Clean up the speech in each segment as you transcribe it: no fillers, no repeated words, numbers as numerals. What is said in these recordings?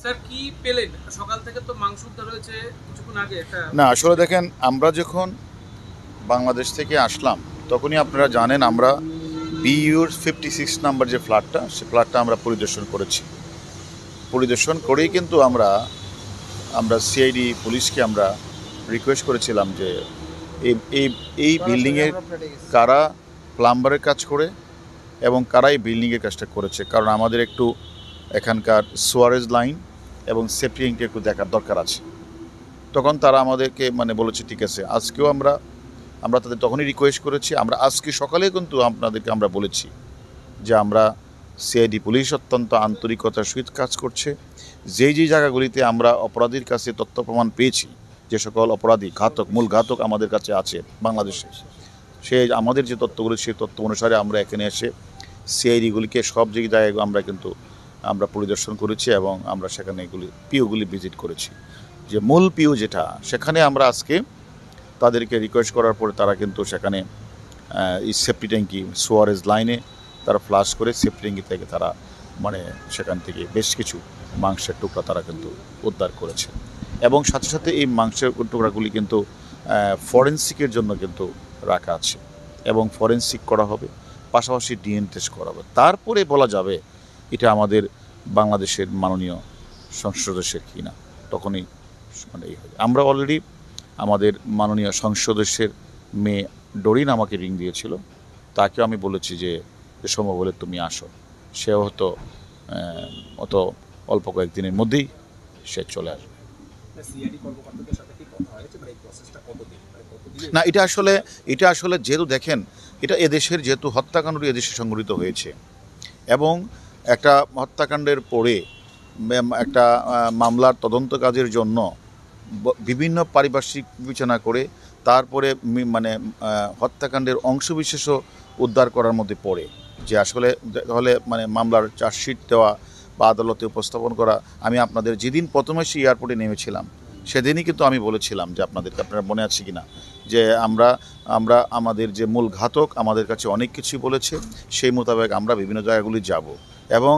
Sir কি পেলেন সকাল থেকে? তো মাংস উদ্ধার হয়েছে কিছুক্ষণ আগে একটা। না আসলে দেখেন, আমরা যখন বাংলাদেশ থেকে আসলাম তখনই আপনারা জানেন আমরা বিইউর 56 নাম্বার যে ফ্ল্যাটটা, সে ফ্ল্যাটটা আমরা পরিদর্শন করেই কিন্তু আমরা সিআইডি পুলিশকে আমরা রিকোয়েস্ট করেছিলাম যে এই এই এই বিল্ডিংয়ের কারা প্লাম্বারের কাজ করে এবং কারা এই বিল্ডিংয়ের কাজটা করেছে, কারণ আমাদের একটু এখানকার সোয়ারেজ লাইন এবং সেফটি ট্যাঙ্কটা একটু দেখার দরকার আছে। তখন তারা আমাদেরকে বলেছে ঠিক আছে। আজকেও আমরা তাদের তখনই রিকোয়েস্ট করেছি। আমরা আজকে সকালে কিন্তু আপনাদেরকে আমরা বলেছি যে আমরা সিআইডি পুলিশ অত্যন্ত আন্তরিকতার সহিত কাজ করছে। যেই জায়গাগুলিতে আমরা অপরাধীর কাছে তথ্য প্রমাণ পেয়েছি, যে সকল অপরাধী মূল ঘাতক আমাদের কাছে আছে বাংলাদেশে, সেই আমাদের যে তথ্যগুলি সেই তথ্য অনুসারে আমরা এখানে এসে সিআইডিগুলিকে সব জায়গায় আমরা পরিদর্শন করেছি এবং আমরা সেখানে পিওগুলি ভিজিট করেছি। যে মূল পিও যেটা, সেখানে আমরা আজকে তাদেরকে রিকোয়েস্ট করার পরে তারা কিন্তু সেখানে এই সেফটি ট্যাঙ্কি সোয়ারেজ লাইনে তারা ফ্লাশ করে সেফটি ট্যাঙ্কি থেকে তারা সেখান থেকে বেশ কিছু মাংসের টুকরা তারা কিন্তু উদ্ধার করেছে এবং সাথে সাথে এই মাংসের টুকরাগুলি কিন্তু ফরেনসিকের জন্য কিন্তু রাখা আছে এবং ফরেনসিক করা হবে, পাশাপাশি ডিএনএ টেস্ট করা হবে। তারপরে বলা যাবে এটা আমাদের বাংলাদেশের মাননীয় সংসদ সদস্যের কি না, তখনই এই হবে। আমরা অলরেডি আমাদের মাননীয় সংসদ সদস্যের মেয়ে ডরিন আমাকে রিং দিয়েছিল, তাকেও আমি বলেছি যে সম্ভব হলে তুমি আসো। সেও হয়তো অত অল্প কয়েকদিনের মধ্যেই সে চলে আসবে। না, এটা আসলে যেহেতু দেখেন, এটা এদেশের যেহেতু হত্যাকাণ্ডটি এদেশে সংঘটিত হয়েছে এবং একটা হত্যাকাণ্ডের পরে একটা মামলার তদন্ত কাজের জন্য বিভিন্ন পারিপার্শ্বিক বিবেচনা করে তারপরে হত্যাকাণ্ডের অংশবিশেষও উদ্ধার করার মধ্যে পড়ে যে আসলে তাহলে মামলার চার্জশিট দেওয়া বা আদালতে উপস্থাপন করা। আমি আপনাদের যেদিন প্রথমে সেই এয়ারপোর্টে নেমেছিলাম সেদিনই কিন্তু আমি বলেছিলাম যে আপনারা মনে আছে কি না, যে আমরা আমাদের যে মূল ঘাতক আমাদের কাছে অনেক কিছুই বলেছে, সেই মোতাবেক আমরা বিভিন্ন জায়গাগুলি যাব এবং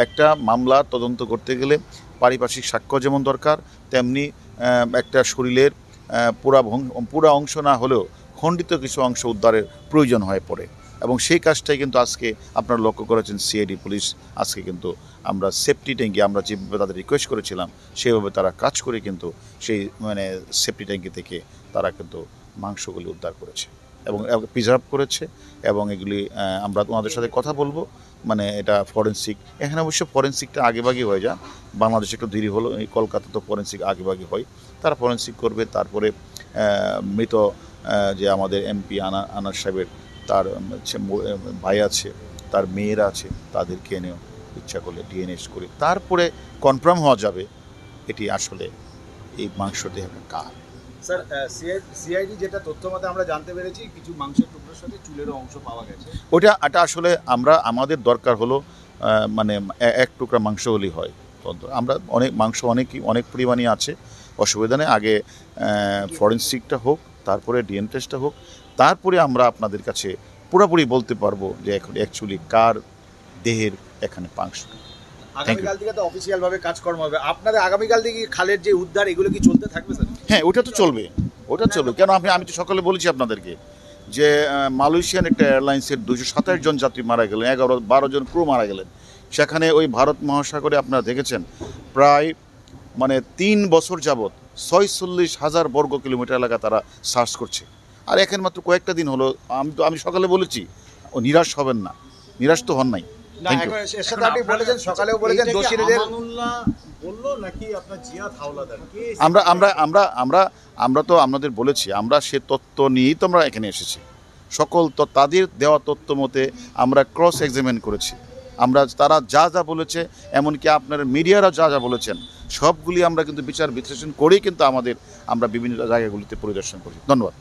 একটা মামলার তদন্ত করতে গেলে পারিপার্শ্বিক সাক্ষ্য যেমন দরকার, তেমনি একটা শরীরের পুরা অংশ না হলেও খণ্ডিত কিছু অংশ উদ্ধারের প্রয়োজন হয়ে পড়ে এবং সেই কাজটাই কিন্তু আজকে আপনারা লক্ষ্য করেছেন সিআইডি পুলিশ আজকে কিন্তু আমরা সেফটি ট্যাঙ্কি আমরা যেভাবে তাদের রিকোয়েস্ট করেছিলাম সেভাবে তারা কাজ করে কিন্তু সেই সেফটি ট্যাঙ্কি থেকে তারা কিন্তু মাংসগুলি উদ্ধার করেছে এবং প্রিজার্ভ করেছে এবং এগুলি আমরা তোমাদের সাথে কথা বলবো। এটা ফরেনসিক, এখানে অবশ্য ফরেনসিকটা আগেভাগে হয়ে যায়, বাংলাদেশে একটু দেরি হলো, এই কলকাতা তো ফরেনসিক আগেভাগে হয়, তারা ফরেনসিক করবে। তারপরে মৃত যে আমাদের এমপি আনার সাহেবের তার ভাই আছে, তার মেয়েরা আছে, তাদেরকে এনেও ইচ্ছা করলে ডিএনএ করে তারপরে কনফার্ম হওয়া যাবে এটি আসলে এই মাংস দেহ কার। স্যার, সিআইডি যেটা তথ্য মতে আমরা জানতে পেরেছি কিছু মাংসের টুকরোর সাথে চুলেরও অংশ পাওয়া গেছে। এটা আসলে আমাদের দরকার হলো এক টুকরা মাংস হলেই হয়। আমরা অনেক পরিমাণই আছে, অসুবিধা নেই। আগে ফরেনসিকটা হোক, তারপরে ডিএনএ টেস্টটা হোক, তারপরে আমরা আপনাদের কাছে পুরোপুরি বলতে পারবো যে এখন অ্যাকচুয়ালি কার দেহের এখানে মাংস। আগামীকাল থেকে তো অফিসিয়ালভাবে কাজকর্ম হবে আপনাদের। আগামীকাল থেকে খালের যে উদ্ধার এগুলো কি চলতে থাকবে স্যার? হ্যাঁ, ওটা তো চলবে। কেন আমি তো সকালে বলেছি আপনাদেরকে যে মালয়েশিয়ান একটা এয়ারলাইন্সের 227 জন যাত্রী মারা গেলেন, 11-12 জন ক্রু মারা গেলেন। সেখানে ওই ভারত মহাসাগরে আপনারা দেখেছেন প্রায় 3 বছর যাবৎ 46,000 বর্গ কিলোমিটার এলাকা তারা সার্চ করছে। আর এখন মাত্র কয়েকটা দিন হলো। আমি সকালে বলেছি নিরাশ হবেন না, নিরাশ তো হন নাই। আমরা তো আপনাদের বলেছি, আমরা সে তথ্য নিয়েই তো আমরা এখানে এসেছি। সকল তাদের দেওয়া তথ্য মতে আমরা ক্রস এক্সামিন করেছি। তারা যা বলেছে, এমনকি আপনার মিডিয়ারা যা বলেছেন, সবগুলি আমরা কিন্তু বিচার বিশ্লেষণ করেই কিন্তু আমরা বিভিন্ন জায়গাগুলিতে পরিদর্শন করি। ধন্যবাদ।